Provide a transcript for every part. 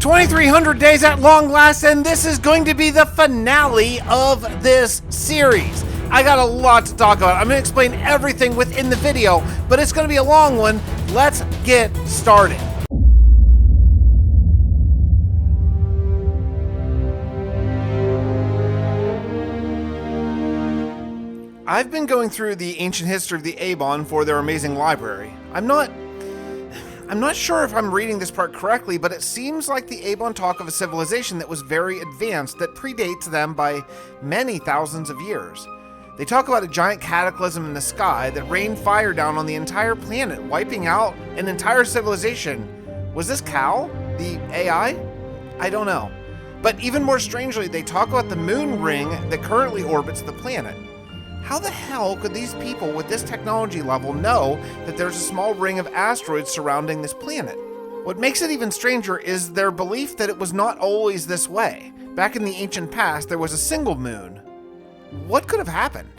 2,300 days at long last, and this is going to be the finale of this series. I got a lot to talk about. I'm going to explain everything within the video, but it's going to be a long one. Let's get started. I've been going through the ancient history of the Avon for their amazing library. I'm not sure if I'm reading this part correctly, but it seems like the Avon talk of a civilization that was very advanced that predates them by many thousands of years. They talk about a giant cataclysm in the sky that rained fire down on the entire planet, wiping out an entire civilization. Was this Cal, the AI? I don't know. But even more strangely, they talk about the moon ring that currently orbits the planet. How the hell could these people with this technology level know that there's a small ring of asteroids surrounding this planet? What makes it even stranger is their belief that it was not always this way. Back in the ancient past, there was a single moon. What could have happened?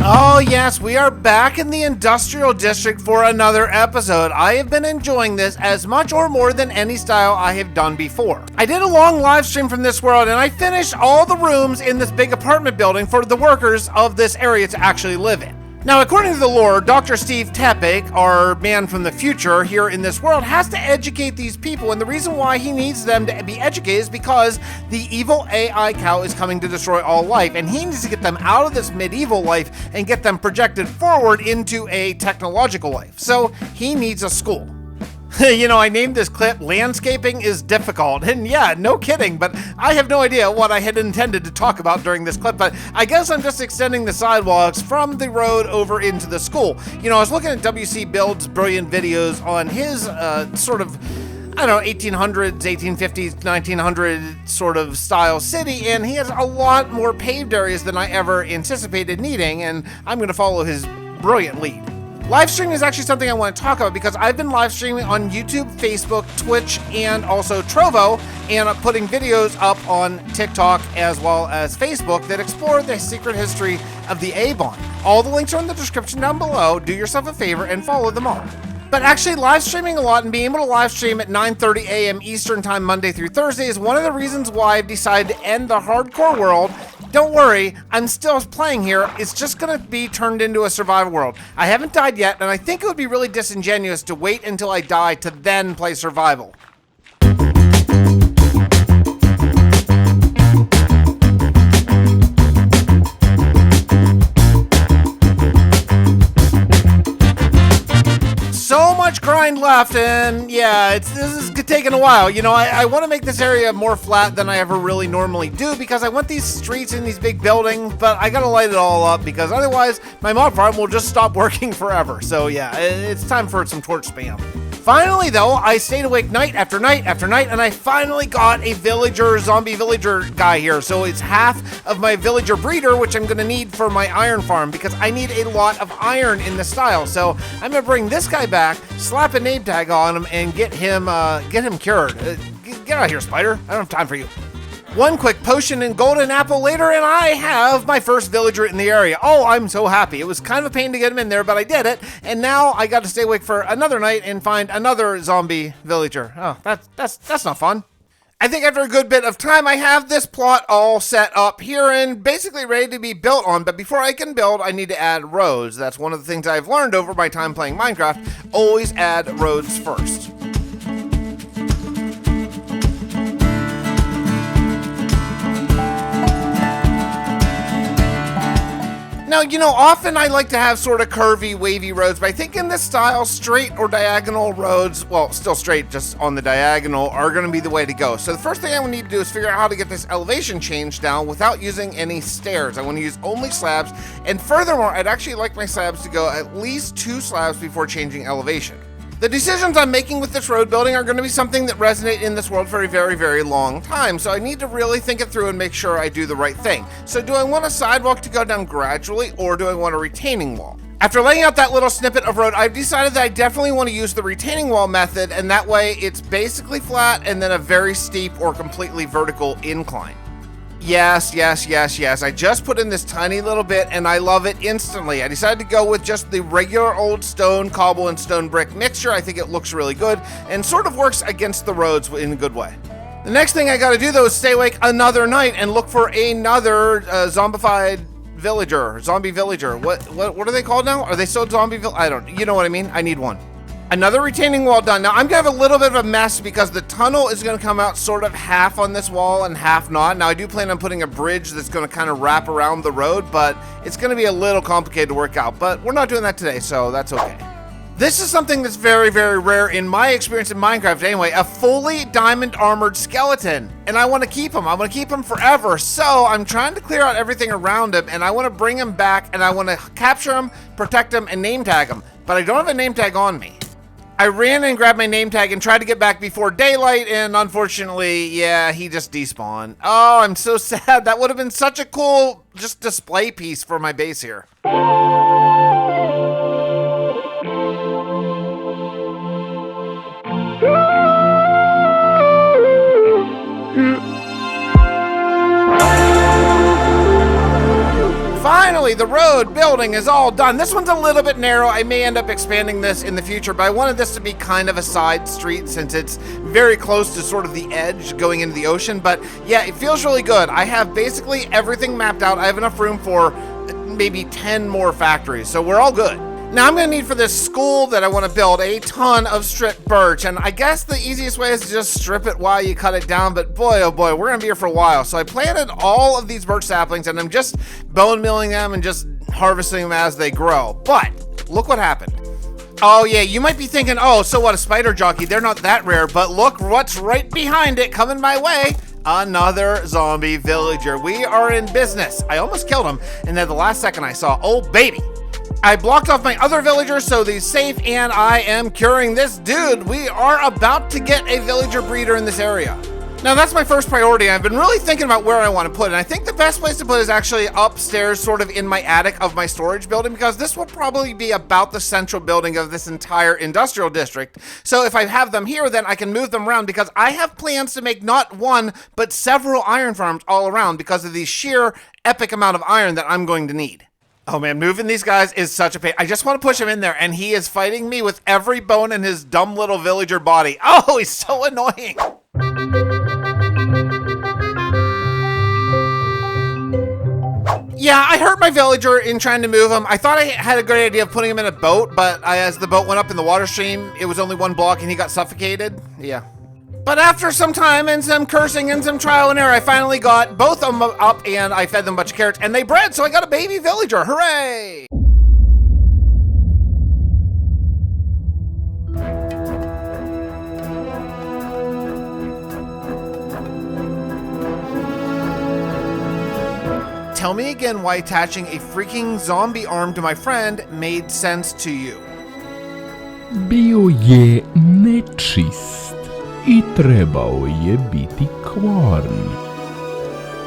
Oh yes, we are back in the Industrial District for another episode. I have been enjoying this as much or more than any style I have done before. I did a long live stream from this world and I finished all the rooms in this big apartment building for the workers of this area to actually live in. Now, according to the lore, Dr. Steve Tepik, our man from the future here in this world, has to educate these people, and the reason why he needs them to be educated is because the evil AI cow is coming to destroy all life, and he needs to get them out of this medieval life and get them projected forward into a technological life. So he needs a school. You know, I named this clip Landscaping is Difficult, and yeah, no kidding, but I have no idea what I had intended to talk about during this clip, but I guess I'm just extending the sidewalks from the road over into the school. You know, I was looking at WC Build's brilliant videos on his sort of, I don't know, 1800s, 1850s, 1900 sort of style city, and he has a lot more paved areas than I ever anticipated needing, and I'm going to follow his brilliant lead. Live streaming is actually something I want to talk about because I've been live streaming on YouTube, Facebook, Twitch, and also Trovo, and putting videos up on TikTok as well as Facebook that explore the secret history of the Avon. All the links are in the description down below. Do yourself a favor and follow them all. But actually live streaming a lot and being able to live stream at 9:30 a.m. Eastern time Monday through Thursday is one of the reasons why I've decided to end the hardcore world. Don't worry, I'm still playing here. It's just gonna be turned into a survival world. I haven't died yet, and I think it would be really disingenuous to wait until I die to then play survival. Grind left, and yeah, this is taking a while. You know, I want to make this area more flat than I ever really normally do because I want these streets in these big buildings, but I gotta light it all up because otherwise my mod farm will just stop working forever. So yeah, it's time for some torch spam. Finally though, I stayed awake night after night after night, and I finally got a zombie villager guy here. So it's half of my villager breeder, which I'm gonna need for my iron farm because I need a lot of iron in this style. So I'm gonna bring this guy back, slap a name tag on him, and get him cured. Get out of here, spider. I don't have time for you. One quick potion and golden apple later, and I have my first villager in the area. Oh, I'm so happy. It was kind of a pain to get him in there, but I did it. And now I got to stay awake for another night and find another zombie villager. Oh, that's not fun. I think after a good bit of time, I have this plot all set up here and basically ready to be built on. But before I can build, I need to add roads. That's one of the things I've learned over my time playing Minecraft. Always add roads first. Now, you know, often I like to have sort of curvy, wavy roads, but I think in this style, straight or diagonal roads, well, still straight, just on the diagonal, are going to be the way to go. So the first thing I will need to do is figure out how to get this elevation change down without using any stairs. I want to use only slabs, and furthermore, I'd actually like my slabs to go at least 2 slabs before changing elevation. The decisions I'm making with this road building are going to be something that resonate in this world for a very, very long time, so I need to really think it through and make sure I do the right thing. So do I want a sidewalk to go down gradually, or do I want a retaining wall? After laying out that little snippet of road, I've decided that I definitely want to use the retaining wall method, and that way it's basically flat and then a very steep or completely vertical incline. Yes. I just put in this tiny little bit and I love it instantly. I decided to go with just the regular old stone, cobble, and stone brick mixture. I think it looks really good and sort of works against the roads in a good way. The next thing I gotta do though is stay awake another night and look for another zombified villager, zombie villager. What are they called now? Are they still zombie I don't, you know what I mean? I need one. Another retaining wall done. Now I'm gonna have a little bit of a mess because the tunnel is gonna come out sort of half on this wall and half not. Now I do plan on putting a bridge that's gonna kind of wrap around the road, but it's gonna be a little complicated to work out, but we're not doing that today, so that's okay. This is something that's very, very rare in my experience in Minecraft anyway, a fully diamond armored skeleton. And I want to keep him. I want to keep him forever. So I'm trying to clear out everything around him and I want to bring him back and I want to capture him, protect him, and name tag him. But I don't have a name tag on me. I ran and grabbed my name tag and tried to get back before daylight, and unfortunately, yeah, he just despawned. Oh, I'm so sad. That would have been such a cool just display piece for my base here. Finally, the road building is all done. This one's a little bit narrow. I may end up expanding this in the future, but I wanted this to be kind of a side street since it's very close to sort of the edge going into the ocean. But yeah, it feels really good. I have basically everything mapped out. I have enough room for maybe 10 more factories, so we're all good. Now I'm gonna need for this school that I wanna build a ton of stripped birch, and I guess the easiest way is to just strip it while you cut it down, but boy, oh boy, we're gonna be here for a while. So I planted all of these birch saplings and I'm just bone milling them and just harvesting them as they grow. But look what happened. Oh yeah, you might be thinking, oh, so what, a spider jockey? They're not that rare, but look what's right behind it coming my way. Another zombie villager. We are in business. I almost killed him, and at the last second I saw, oh baby. I blocked off my other villagers so he's safe, and I am curing this dude. We are about to get a villager breeder in this area. Now that's my first priority. I've been really thinking about where I want to put it. And I think the best place to put it is actually upstairs, sort of in my attic of my storage building, because this will probably be about the central building of this entire industrial district. So if I have them here, then I can move them around because I have plans to make not one, but several iron farms all around because of the sheer epic amount of iron that I'm going to need. Oh man, moving these guys is such a pain. I just want to push him in there, and he is fighting me with every bone in his dumb little villager body. Oh, he's so annoying. Yeah, I hurt my villager in trying to move him. I thought I had a great idea of putting him in a boat, but as the boat went up in the water stream, it was only one block and he got suffocated. Yeah. But after some time and some cursing and some trial and error, I finally got both of them up and I fed them a bunch of carrots and they bred, so I got a baby villager. Hooray! Tell me again why attaching a freaking zombie arm to my friend made sense to you. Bio je nečist I trebao je biti kvarn.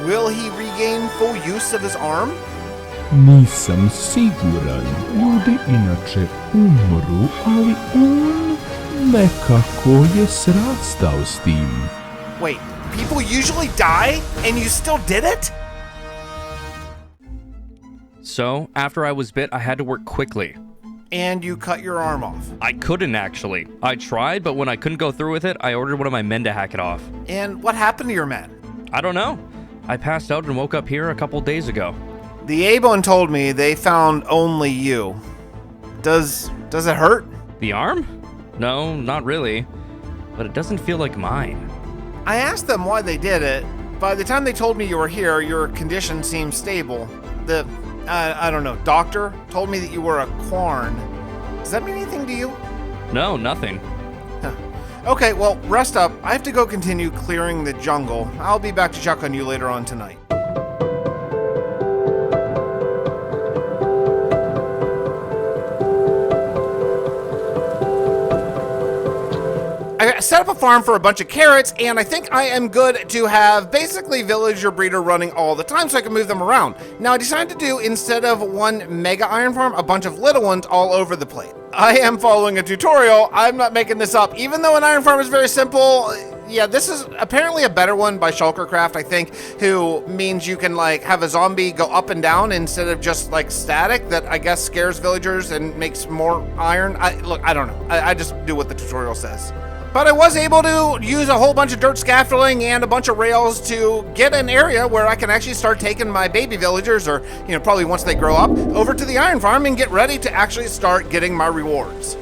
Will he regain full use of his arm? Nisam siguran, ljudi inače umru, ali on nekako je srastao s tim. Wait, people usually die and you still did it? So, after I was bit, I had to work quickly. And you cut your arm off. I couldn't, actually. I tried, but when I couldn't go through with it, I ordered one of my men to hack it off. And what happened to your men? I don't know. I passed out and woke up here a couple days ago. The A-Bone told me they found only you. Does it hurt? The arm? No, not really. But it doesn't feel like mine. I asked them why they did it. By the time they told me you were here, your condition seemed stable. I don't know, doctor told me that you were a Quarn. Does that mean anything to you? No, nothing. Huh. Okay, well, rest up. I have to go continue clearing the jungle. I'll be back to check on you later on tonight. I set up a farm for a bunch of carrots, and I think I am good to have basically villager breeder running all the time so I can move them around. Now I decided to do, instead of one mega iron farm, a bunch of little ones all over the place. I am following a tutorial. I'm not making this up. Even though an iron farm is very simple, Yeah, this is apparently a better one by Shulkercraft, I think, who means you can like have a zombie go up and down instead of just like static, that I guess scares villagers and makes more iron. Look, I don't know. I just do what the tutorial says. But I was able to use a whole bunch of dirt scaffolding and a bunch of rails to get an area where I can actually start taking my baby villagers, or, you know, probably once they grow up, over to the iron farm and get ready to actually start getting my rewards.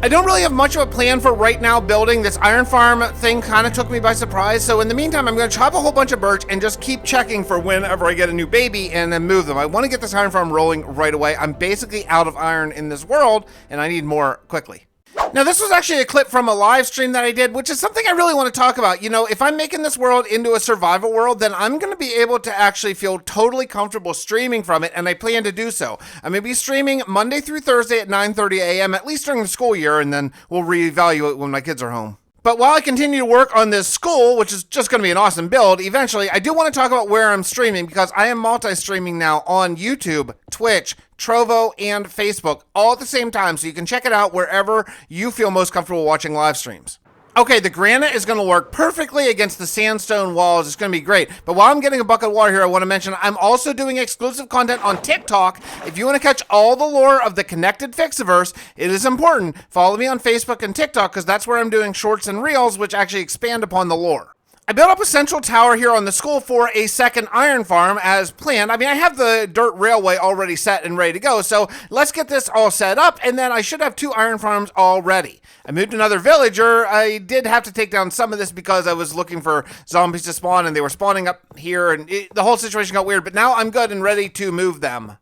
I don't really have much of a plan for right now building. This iron farm thing kind of took me by surprise. So in the meantime, I'm going to chop a whole bunch of birch and just keep checking for whenever I get a new baby and then move them. I want to get this iron farm rolling right away. I'm basically out of iron in this world and I need more quickly. Now, this was actually a clip from a live stream that I did, which is something I really want to talk about. You know, if I'm making this world into a survival world, then I'm going to be able to actually feel totally comfortable streaming from it, and I plan to do so. I'm going to be streaming Monday through Thursday at 9:30 a.m., at least during the school year, and then we'll reevaluate when my kids are home. But while I continue to work on this school, which is just going to be an awesome build, eventually, I do want to talk about where I'm streaming, because I am multi-streaming now on YouTube, Twitch, Trovo, and Facebook, all at the same time, so you can check it out wherever you feel most comfortable watching live streams. Okay, the granite is going to work perfectly against the sandstone walls. It's going to be great. But while I'm getting a bucket of water here, I want to mention I'm also doing exclusive content on TikTok. If you want to catch all the lore of the connected Fixxiverse, it is important. Follow me on Facebook and TikTok, because that's where I'm doing shorts and reels, which actually expand upon the lore. I built up a central tower here on the school for a second iron farm as planned. I mean, I have the dirt railway already set and ready to go, so let's get this all set up, and then I should have 2 iron farms already. I moved another villager. I did have to take down some of this because I was looking for zombies to spawn, and they were spawning up here, and the whole situation got weird, but now I'm good and ready to move them.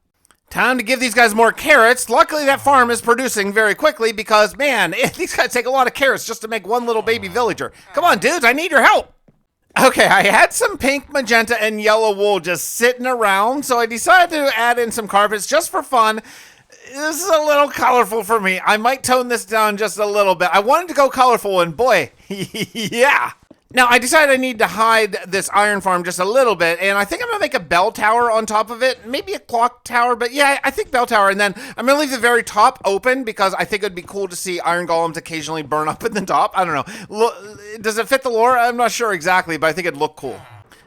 Time to give these guys more carrots. Luckily, that farm is producing very quickly because, man, these guys take a lot of carrots just to make one little baby villager. Come on, dudes, I need your help. Okay, I had some pink, magenta, and yellow wool just sitting around, so I decided to add in some carpets just for fun. This is a little colorful for me. I might tone this down just a little bit. I wanted to go colorful, and boy, yeah. Now, I decided I need to hide this iron farm just a little bit, and I think I'm going to make a bell tower on top of it. Maybe a clock tower, but yeah, I think bell tower. And then I'm going to leave the very top open because I think it'd be cool to see iron golems occasionally burn up in the top. I don't know. Look, does it fit the lore? I'm not sure exactly, but I think it'd look cool.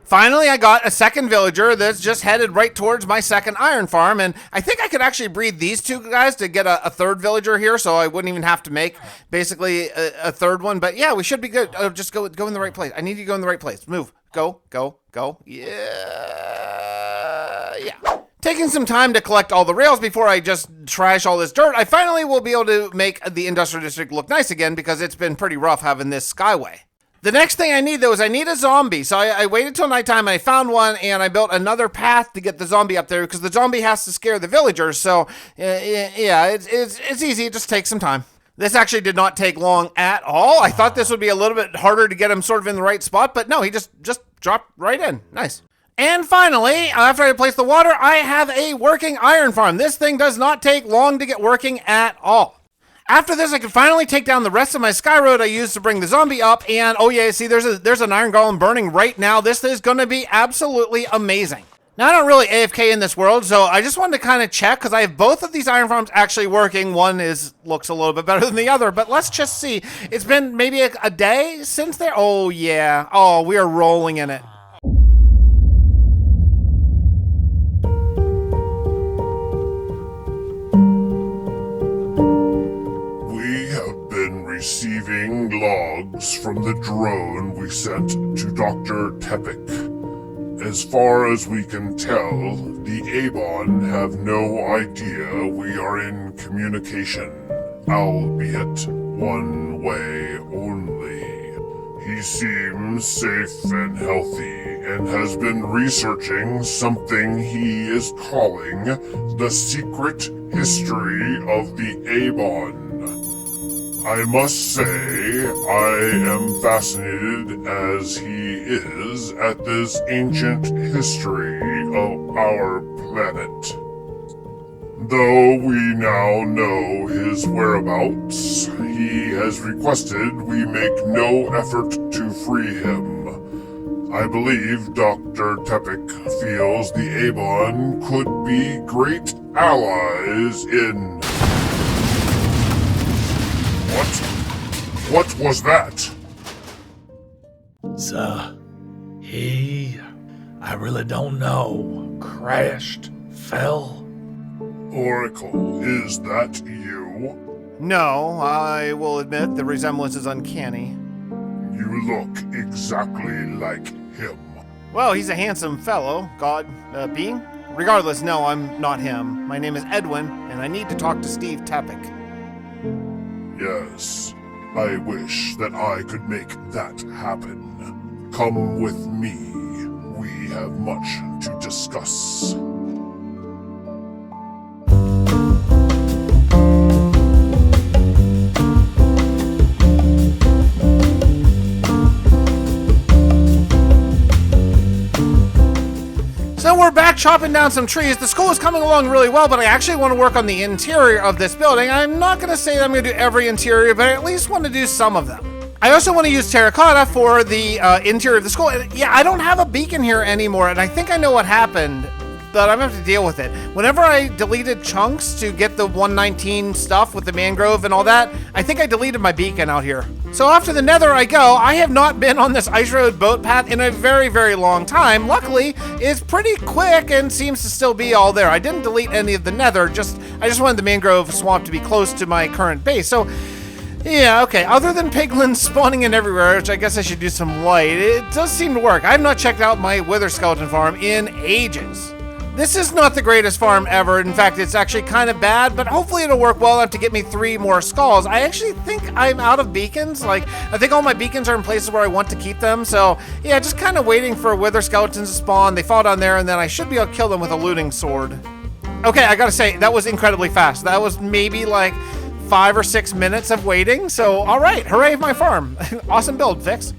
Finally, I got a second villager that's just headed right towards my second iron farm, and I think I could actually breed these 2 guys to get a third villager here, so I wouldn't even have to make basically a third one. But yeah, we should be good. Just go in the right place. I need you to go in the right place. Move. Go. Yeah. Taking some time to collect all the rails before I just trash all this dirt, I finally will be able to make the industrial district look nice again, because it's been pretty rough having this skyway. The next thing I need, though, is I need a zombie. So I waited till nighttime, and I found one, and I built another path to get the zombie up there, because the zombie has to scare the villagers. So, yeah, it's easy. It just takes some time. This actually did not take long at all. I thought this would be a little bit harder to get him sort of in the right spot, but no, he just dropped right in. Nice. And finally, after I place the water, I have a working iron farm. This thing does not take long to get working at all. After this, I can finally take down the rest of my sky road I used to bring the zombie up, and oh yeah, see, there's an iron golem burning right now. This is going to be absolutely amazing. Now, I don't really AFK in this world, so I just wanted to kind of check, because I have both of these iron farms actually working. One looks a little bit better than the other, but let's just see. It's been maybe a day since there. Oh yeah. Oh, we are rolling in it. Receiving logs from the drone we sent to Dr. Tepic. As far as we can tell, the Abon have no idea we are in communication, albeit one way only. He seems safe and healthy and has been researching something he is calling the secret history of the Abon. I must say, I am fascinated as he is at this ancient history of our planet. Though we now know his whereabouts, he has requested we make no effort to free him. I believe Dr. Tepic feels the Abon could be great allies in... What was that? So, I really don't know. Crashed, fell. Oracle, is that you? No, I will admit the resemblance is uncanny. You look exactly like him. Well, he's a handsome fellow, being. Regardless, no, I'm not him. My name is Edwin, and I need to talk to Steve Tepic. Yes, I wish that I could make that happen. Come with me. We have much to discuss. So we're back chopping down some trees. The school is coming along really well, but I actually want to work on the interior of this building. I'm not going to say that I'm going to do every interior, but I at least want to do some of them. I also want to use terracotta for the interior of the school. Yeah, I don't have a beacon here anymore, and I think I know what happened, but I'm going to have to deal with it. Whenever I deleted chunks to get the 119 stuff with the mangrove and all that, I think I deleted my beacon out here. So after the nether I go. I have not been on this ice road boat path in a very, very long time. Luckily, it's pretty quick and seems to still be all there. I didn't delete any of the nether, I just wanted the mangrove swamp to be close to my current base. So yeah, okay, other than piglins spawning in everywhere, which I guess I should do some light, it does seem to work. I have not checked out my wither skeleton farm in ages. This is not the greatest farm ever. In fact, it's actually kind of bad, but hopefully it'll work well enough to get me 3 more skulls. I actually think I'm out of beacons. Like, I think all my beacons are in places where I want to keep them. So yeah, just kind of waiting for wither skeletons to spawn. They fall down there and then I should be able to kill them with a looting sword. Okay, I gotta say, that was incredibly fast. That was maybe like 5 or 6 minutes of waiting. So all right, hooray my farm. Awesome build, Fix.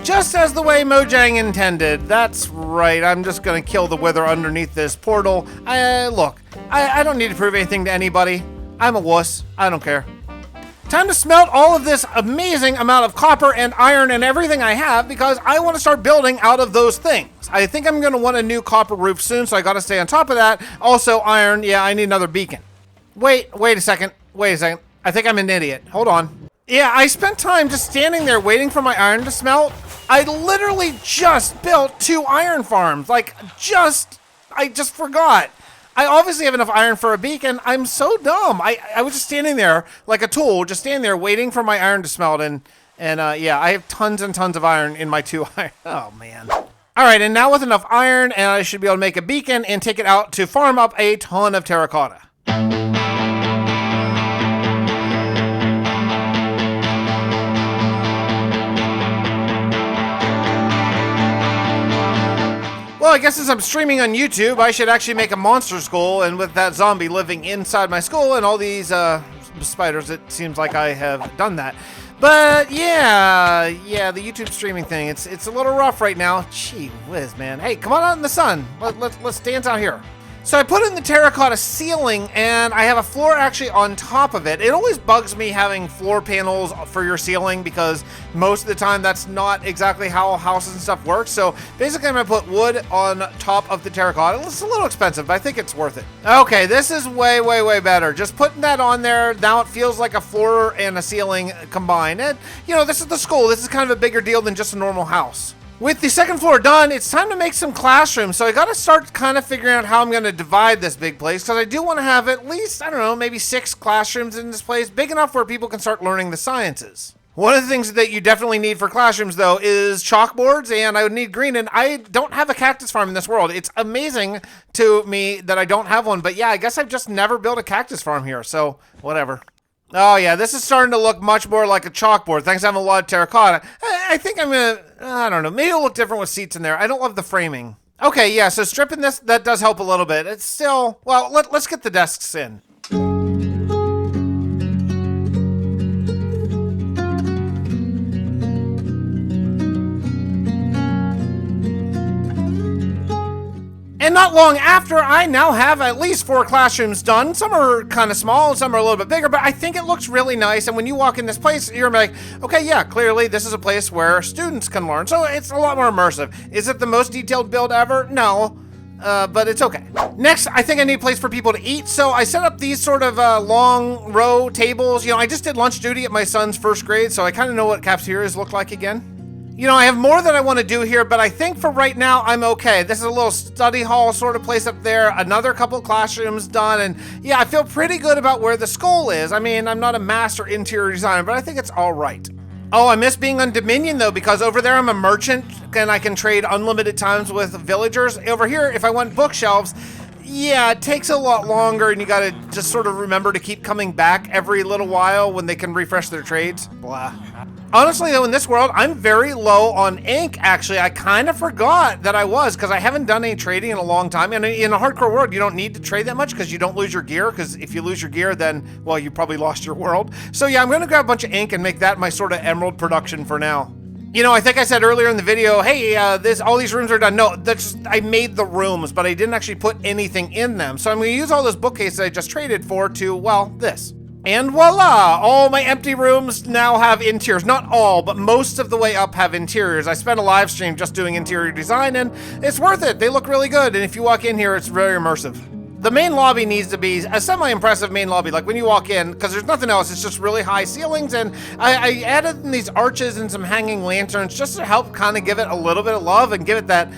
Just as the way Mojang intended. That's right, I'm just gonna kill the wither underneath this portal. Look, I don't need to prove anything to anybody. I'm a wuss, I don't care. Time to smelt all of this amazing amount of copper and iron and everything I have because I want to start building out of those things. I think I'm gonna want a new copper roof soon, so I gotta stay on top of that. Also iron, yeah, I need another beacon. Wait a second. I think I'm an idiot, hold on. Yeah, I spent time just standing there waiting for my iron to smelt. I literally just built 2 iron farms. I just forgot. I obviously have enough iron for a beacon. I'm so dumb. I was just standing there like a tool, just standing there waiting for my iron to smelt. And yeah, I have tons and tons of iron in my 2 iron. Oh, man. All right, and now with enough iron, and I should be able to make a beacon and take it out to farm up a ton of terracotta. Well, I guess since I'm streaming on YouTube, I should actually make a monster skull, and with that zombie living inside my skull and all these spiders, it seems like I have done that. But yeah, the YouTube streaming thing, it's a little rough right now. Gee whiz, man. Hey, come on out in the sun. Let's dance out here. So I put in the terracotta ceiling, and I have a floor actually on top of it. It always bugs me having floor panels for your ceiling because most of the time that's not exactly how houses and stuff work. So basically I'm gonna put wood on top of the terracotta. It's a little expensive, but I think it's worth it. Okay, this is way, way, way better. Just putting that on there, now it feels like a floor and a ceiling combined. And, you know, this is the school. This is kind of a bigger deal than just a normal house. With the second floor done, it's time to make some classrooms. So I got to start kind of figuring out how I'm going to divide this big place because I do want to have at least, I don't know, maybe 6 classrooms in this place, big enough where people can start learning the sciences. One of the things that you definitely need for classrooms, though, is chalkboards, and I would need green, and I don't have a cactus farm in this world. It's amazing to me that I don't have one, but yeah, I guess I've just never built a cactus farm here, so whatever. Oh yeah, this is starting to look much more like a chalkboard, thanks to having a lot of terracotta. I think I'm gonna, I don't know, maybe it'll look different with seats in there. I don't love the framing. Okay, yeah, so stripping this, that does help a little bit. It's still, well, let's get the desks in. And not long after, I now have at least 4 classrooms done. Some are kind of small, some are a little bit bigger, but I think it looks really nice. And when you walk in this place, you're like, okay, yeah, clearly this is a place where students can learn. So it's a lot more immersive. Is it the most detailed build ever? No, but it's okay. Next, I think I need a place for people to eat. So I set up these sort of long row tables. You know, I just did lunch duty at my son's 1st grade, so I kind of know what cafeterias look like again. You know, I have more that I want to do here, but I think for right now, I'm okay. This is a little study hall sort of place up there, another couple classrooms done, and yeah, I feel pretty good about where the skull is. I mean, I'm not a master interior designer, but I think it's all right. Oh, I miss being on Dominion though, because over there I'm a merchant and I can trade unlimited times with villagers. Over here, if I want bookshelves, yeah, it takes a lot longer and you gotta just sort of remember to keep coming back every little while when they can refresh their trades. Blah. Honestly though, in this world, I'm very low on ink, actually. I kind of forgot that I was, because I haven't done any trading in a long time. And in a hardcore world, you don't need to trade that much because you don't lose your gear, because if you lose your gear, then, well, you probably lost your world. So yeah, I'm gonna grab a bunch of ink and make that my sort of emerald production for now. You know, I think I said earlier in the video, hey, all these rooms are done. No, that's just, I made the rooms, but I didn't actually put anything in them. So I'm gonna use all those bookcases I just traded for to, well, this. And voila, all my empty rooms now have interiors. Not all, but most of the way up have interiors. I spent a live stream just doing interior design and it's worth it. They look really good. And if you walk in here, it's very immersive. The main lobby needs to be a semi-impressive main lobby. Like when you walk in, because there's nothing else, it's just really high ceilings. And I added in these arches and some hanging lanterns just to help kind of give it a little bit of love and give it that,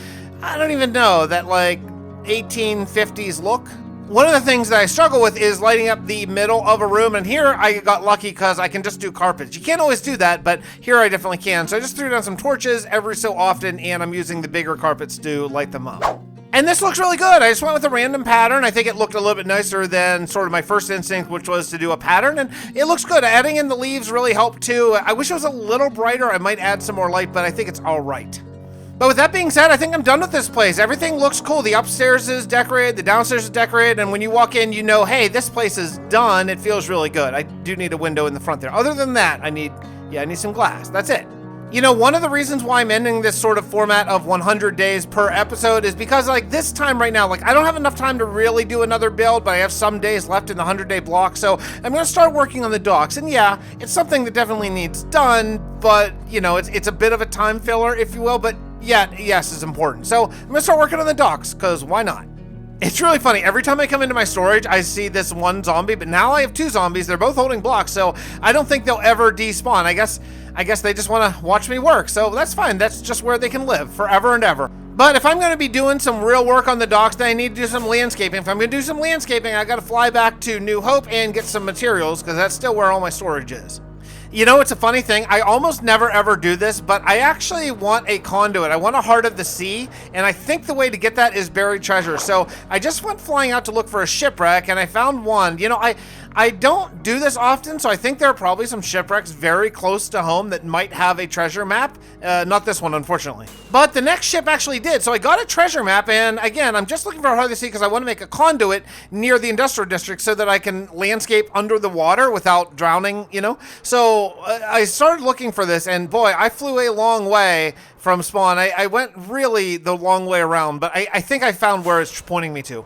I don't even know, that like 1850s look. One of the things that I struggle with is lighting up the middle of a room, and here I got lucky because I can just do carpets. You can't always do that, but here I definitely can. So I just threw down some torches every so often, and I'm using the bigger carpets to light them up. And this looks really good. I just went with a random pattern. I think it looked a little bit nicer than sort of my first instinct, which was to do a pattern, and it looks good. Adding in the leaves really helped too. I wish it was a little brighter. I might add some more light, but I think it's all right. But with that being said, I think I'm done with this place. Everything looks cool. The upstairs is decorated, the downstairs is decorated, and when you walk in, you know, hey, this place is done. It feels really good. I do need a window in the front there. Other than that, I need some glass. That's it. You know, one of the reasons why I'm ending this sort of format of 100 days per episode is because, like, this time right now, like, I don't have enough time to really do another build, but I have some days left in the 100-day block, so I'm gonna start working on the docks. And yeah, it's something that definitely needs done, but, you know, it's a bit of a time filler, if you will, but yeah, yes, it's important. So I'm gonna start working on the docks, because why not? It's really funny. Every time I come into my storage, I see this one zombie, but now I have two zombies. They're both holding blocks, so I don't think they'll ever despawn. I guess they just want to watch me work, so that's fine. That's just where they can live forever and ever. But if I'm going to be doing some real work on the docks, then I need to do some landscaping. If I'm going to do some landscaping, I got to fly back to New Hope and get some materials, because that's still where all my storage is. You know, it's a funny thing. I almost never ever do this, but I actually want a conduit. I want a Heart of the Sea, and I think the way to get that is buried treasure. So I just went flying out to look for a shipwreck, and I found one. You know, I don't do this often, so I think there are probably some shipwrecks very close to home that might have a treasure map. Not this one, unfortunately. But the next ship actually did, so I got a treasure map, and again, I'm just looking for a Heart of the Sea because I want to make a conduit near the industrial district so that I can landscape under the water without drowning, you know? So I started looking for this, and boy, I flew a long way from spawn. I went really the long way around, but I think I found where it's pointing me to.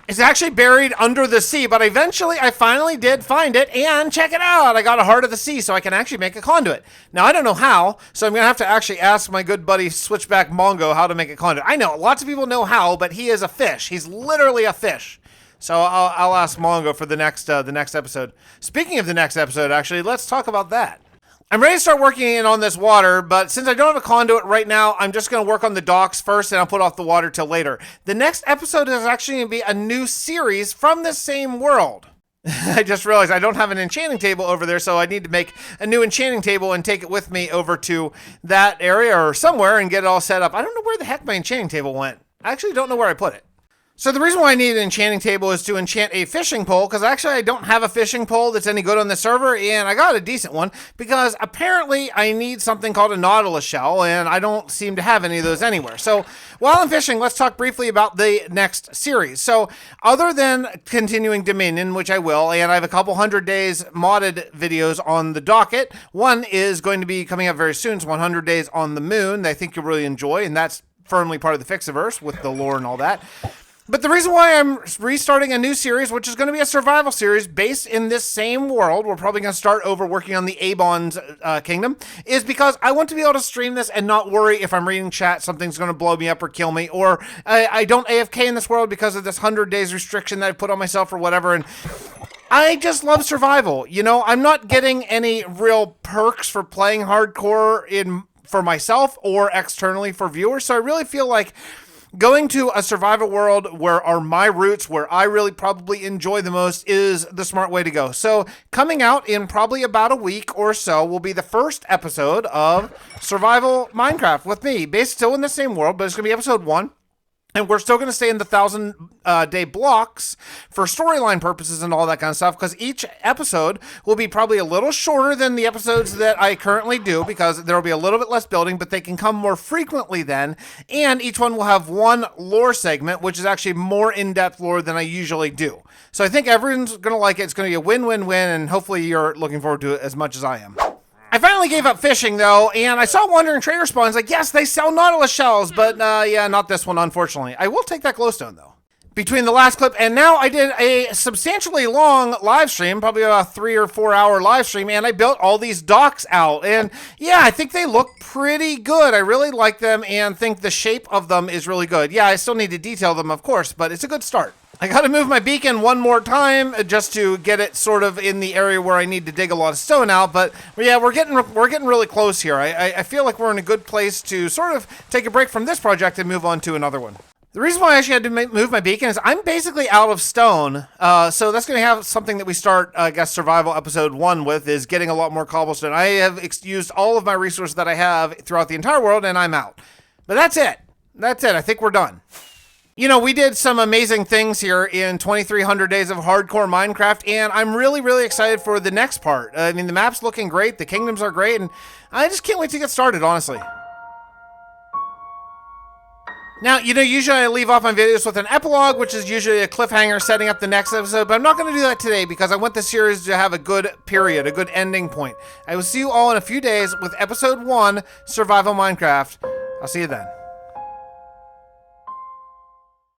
It's actually buried under the sea, but eventually I finally did find it, and check it out! I got a Heart of the Sea, so I can actually make a conduit. Now, I don't know how, so I'm gonna have to actually ask my good buddy Switchback Mongo how to make a conduit. I know, lots of people know how, but he is a fish. He's literally a fish. So I'll ask Mongo for the next episode. Speaking of the next episode, actually, let's talk about that. I'm ready to start working in on this water, but since I don't have a conduit right now, I'm just going to work on the docks first, and I'll put off the water till later. The next episode is actually going to be a new series from the same world. I just realized I don't have an enchanting table over there, so I need to make a new enchanting table and take it with me over to that area or somewhere and get it all set up. I don't know where the heck my enchanting table went. I actually don't know where I put it. So the reason why I need an enchanting table is to enchant a fishing pole, because actually I don't have a fishing pole that's any good on the server, and I got a decent one, because apparently I need something called a nautilus shell, and I don't seem to have any of those anywhere. So while I'm fishing, let's talk briefly about the next series. So other than continuing Dominion, which I will, and I have a couple 100 days modded videos on the docket, one is going to be coming up very soon. It's 100 days on the moon that I think you'll really enjoy, and that's firmly part of the Fixxiverse with the lore and all that. But the reason why I'm restarting a new series, which is going to be a survival series based in this same world, we're probably going to start over working on the Avon's kingdom, is because I want to be able to stream this and not worry if I'm reading chat, something's going to blow me up or kill me, or I don't AFK in this world because of this 100 days restriction that I put on myself or whatever. And I just love survival. You know, I'm not getting any real perks for playing hardcore in for myself or externally for viewers. So I really feel like going to a survival world where are my roots, where I really probably enjoy the most, is the smart way to go. So coming out in probably about a week or so will be the first episode of Survival Minecraft with me, based still in the same world, but it's going to be episode 1. And we're still going to stay in the 1,000-day blocks for storyline purposes and all that kind of stuff, because each episode will be probably a little shorter than the episodes that I currently do, because there will be a little bit less building, but they can come more frequently then. And each one will have one lore segment, which is actually more in-depth lore than I usually do. So I think everyone's going to like it. It's going to be a win-win-win, and hopefully you're looking forward to it as much as I am. I finally gave up fishing, though, and I saw Wandering Trader spawns. Like, yes, they sell Nautilus shells, but yeah, not this one, unfortunately. I will take that glowstone, though. Between the last clip and now, I did a substantially long live stream, probably about a 3 or 4 hour live stream, and I built all these docks out. And yeah, I think they look pretty good. I really like them and think the shape of them is really good. Yeah, I still need to detail them, of course, but it's a good start. I gotta move my beacon one more time just to get it sort of in the area where I need to dig a lot of stone out, but yeah, we're getting really close here. I feel like we're in a good place to sort of take a break from this project and move on to another one. The reason why I actually had to move my beacon is I'm basically out of stone, so that's going to have something that we start, I guess, survival episode 1 with, is getting a lot more cobblestone. I have used all of my resources that I have throughout the entire world, and I'm out. But that's it. That's it. I think we're done. You know, we did some amazing things here in 2,300 days of hardcore Minecraft, and I'm really, really excited for the next part. I mean, the map's looking great, the kingdoms are great, and I just can't wait to get started, honestly. Now, you know, usually I leave off my videos with an epilogue, which is usually a cliffhanger setting up the next episode, but I'm not going to do that today because I want the series to have a good period, a good ending point. I will see you all in a few days with episode 1, Survival Minecraft. I'll see you then.